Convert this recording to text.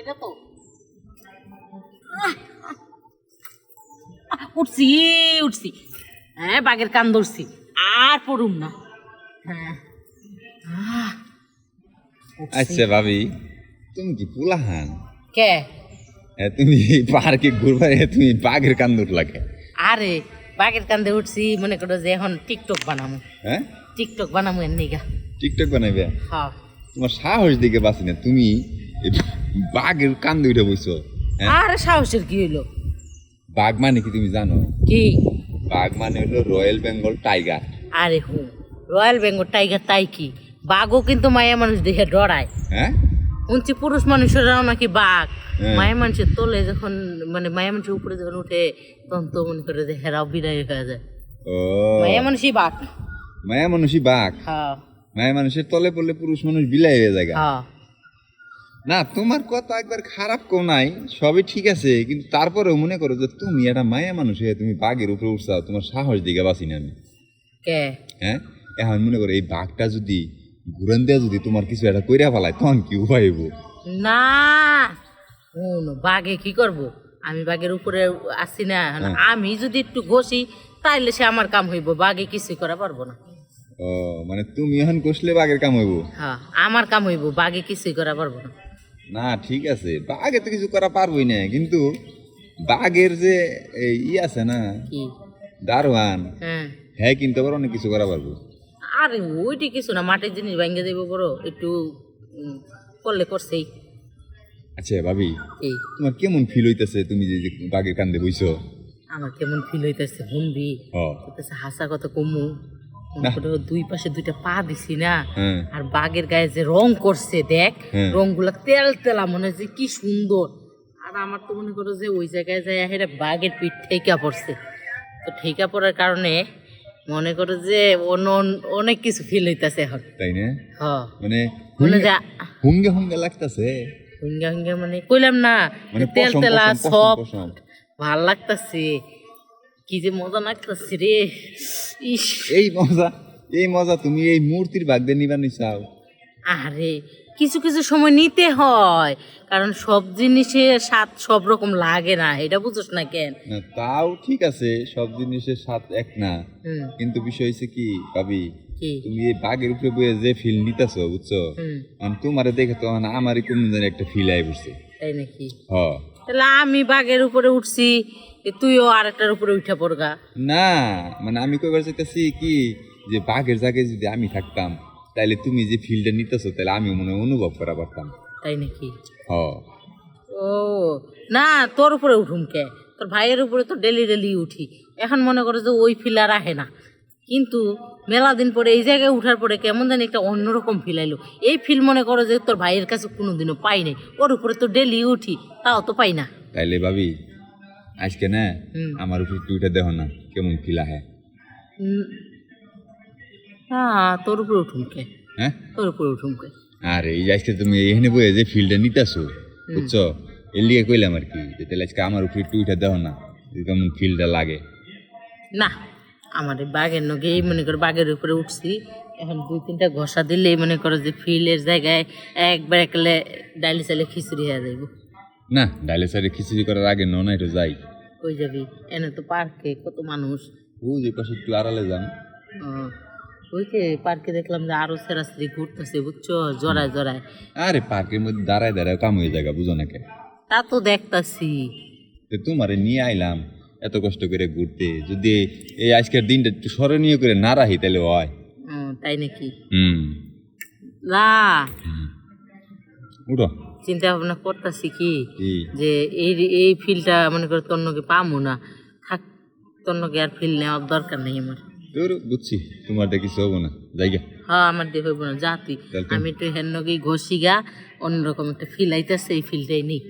এটা তো উঠছি উঠছি, হ্যাঁ বাঘের কান ধরছি, আর পড়ুম না। হ্যাঁ আচ্ছা ভাবি, তুমি কি পুলাহান? কে? তুমি পার্কে ঘুরবার তুমি বাঘের কান লাগে? আরে বাঘের কান্দে উঠছি, মনে করো যে এখন টিকটক বানামু। হ্যাঁ, টিকটক বানামু এর নিগা। টিকটক বানাইবে? হ্যাঁ। তোমার সাহস দিকে বাঁচি না, তুমি এই বাঘের কান্দে উঠে বইছো। হ্যাঁ, আরে সাহসের কি হইলো? বাঘ মানে কি তুমি জানো? কি? বাঘ মানে হলো রয়্যাল বেঙ্গল টাইগার। আরে হুঁ, রয়্যাল বেঙ্গল টাইগার তাই কি? বাঘও কিন্তু মায়া মানুষ দেখে ডরায়। হ্যাঁ, শুনছি পুরুষ মানুষেরাও নাকি বাঘ হ্যাঁ। মায়া মানুষের তোলে যখন, মানে মায়া মানুষের উপরে যখন উঠে, তখন তো মনে করে যে হেরাও বিদায় হয়ে যায়। ও মায়া মানুষই বাঘ। মায়া মানুষই বাঘ। হ্যাঁ মায়া মানুষের তলে পড়লে পুরুষ মানুষ বিলাই হয়ে যায়। হ্যাঁ। না, তোমার কথা একবার খারাপ কেউ নাই, সবই ঠিক আছে, কিন্তু তারপরেও মনে করো যে তুমি একটা মায়া মানুষ হয়ে তুমি বাঘের উপরে উঠছাও, তোমার সাহস দিকে বাঁচি না আমি। কে? হ্যাঁ, এখন মনে করো এই বাঘটা যদি ঘুরান দেওয়া যদি তোমার কিছু একটা কইরা ফেলায়, তখন কি উপায় হইব? না হুন, বাঘে কি করব? আমি বাঘের উপরে আসি না, আমি যদি একটু ঘষি তাইলে সে আমার কাম হইব, বাঘে কিছুই করা পারবো না। ও মানে তুমি এখন কষলে বাঘের কাম হইব? হ্যাঁ আমার কাম হইব, বাঘে কিছুই করা পারবো না। না ঠিক আছে, বাঘে তো কিছু করা পারবই না, কিন্তু বাঘের যে ই আছে না, কি? দারোয়ান, হ্যাঁ। হ্যাঁ কিন্তু আবার অনেক কিছু করা পারবো। আরে ওইটি কিছু না, মাটির জিনিস ভাঙ্গে দেবো বড় একটু করলে করছেই। আচ্ছা ভাবি, এই তোমার কেমন ফিল হইতেছে তুমি যে যে বাঘের কান্দে বইছো? আমার কেমন ফিল হইতেছে শুনবি? ও হইতেছে হাসা কথা কমু, না। দুই পাশে দুইটা পা দিছি না, হ্যাঁ আর বাঘের গায়ে যে রং করছে দেখ, হ্যাঁ। রংগুলা তেল তেলা, মনে হচ্ছে কি সুন্দর। আর আমার তো মনে করো যে ওই জায়গায় যায় হেরা বাঘের পিঠ ঠেকা পড়ছে, তো ঠেকা পড়ার কারণে মনে করো যে অনেক কিছু ফিল হইতাছে এখন। তাই না? হ মানে মনে যা হুঙ্গে হুঙ্গে লাগতাছে, হুঙ্গা হুঙ্গা, মানে কইলাম না মানে তেল পশম তেলা পশম সব পশম। ভাল লাগতাছে, কি যে মজা লাগতাছে রে। ইস এই মজা তুমি এই মূর্তির বাঘ দিয়ে নিবার নিছাও? আরে কিছু কিছু সময় নিতে হয়, কারণ সব জিনিসের স্বাদ সব রকম লাগে না, এটা বুঝোস না কেন? না তাও ঠিক আছে, সব জিনিসের স্বাদ এক না, হুম। কিন্তু বিষয় হচ্ছে কি ভাবি, কি? তুমি এই বাঘের উপরে বয়ে যে ফিল নিতেছো বুঝছো, হুম। তোমারে দেখে তো আমারই কোন জানি একটা ফিল আই পড়ছে। তাই নাকি? হ তাহলে আমি বাঘের উপরে উঠছি, তুইও আরেকটার উপরে উঠা পড়গা। না মানে আমি কইবার চাইতেছি কি, যে বাঘের জায়গায় যদি আমি থাকতাম, তাইলে তুমি যে ফিলটা নিতেছো তাহলে আমি মনে হয় অনুভব করা পারতাম। তাই নাকি? হ ও না, তোর উপরে উঠুম কে? তোর ভাইয়ের উপরে তো ডেলি ডেলি উঠি, এখন মনে করো যে ওই ফিল আর আহে না, কিন্তু মেলা দিন পরে এই জায়গায় উঠার পরে কেমন জানি একটা অন্যরকম ফিল আইলো। এই ফিল মনে করো যে তোর ভাইয়ের কাছে কোনোদিনও পাই নাই, ওর উপরে তো ডেলি উঠি, তাও তো পাই না। তাইলে ভাবি আজকে না হুম। আমার উপর টুইটা দেখো না কেমন ফিল আহে। উম, না তোর উপরে উঠুম কে? হ্যাঁ, তোর উপরে উঠুম কে? আর এই যে আজকে তুমি এখানে বয়ে যে ফিলটা নিতেছো বুঝছো, এর লিগে কইলাম আর কি, যে তাহলে আজকে আমার উপরে টুইটা দেখো না যে কেমন ফিলটা লাগে। না আমার এই বাঘের নগে মনে করো বাঘের উপরে উঠছি, এখন দুই তিনটা ঘষা দিলেই মনে করো যে ফিলের জায়গায় একবার একলে ডাইলি চালে খিচুড়ি হয়ে যাইব। না ডাইলে সাইডে খিচুড়ি করার আগে ননা একটু যাই। কই যাবি? এনে তো পার্কে কত মানুষ। ও যে পাশে একটু আড়ালে যান। ওই যে পার্কে দেখলাম যে আরো সেরাস্ত্রী ঘুরতেছে বুঝছো, জড়ায় জড়ায়। আরে পার্কের মধ্যে দাঁড়ায় দাঁড়ায় কাম হয়ে জায়গা বুঝো না কে? তা তো দেখতাছি। তোমারে নিয়ে আইলাম এত কষ্ট করে ঘুরতে, যদি এই আজকের দিনটা একটু স্মরণীয় করে না রাখি তাহলে হয়। তাই নাকি? হুম না উঠো। চিন্তা ভাবনা করতেছি কি, কি? যে এই এই ফিলটা মনে করো তোর নগে পামু না, থাক তোর নগে আর ফিল নেওয়ার দরকার নেই আমার। তোর বুঝছি, তোমার দিয়ে কিছু হবো না, জায়গা। হ্যাঁ আমার দিয়ে হইব না, জাতি আমি একটু হেন নগেই ঘষি গা, অন্যরকম একটা ফিল আইতেছে, এই ফিলটাই নেই।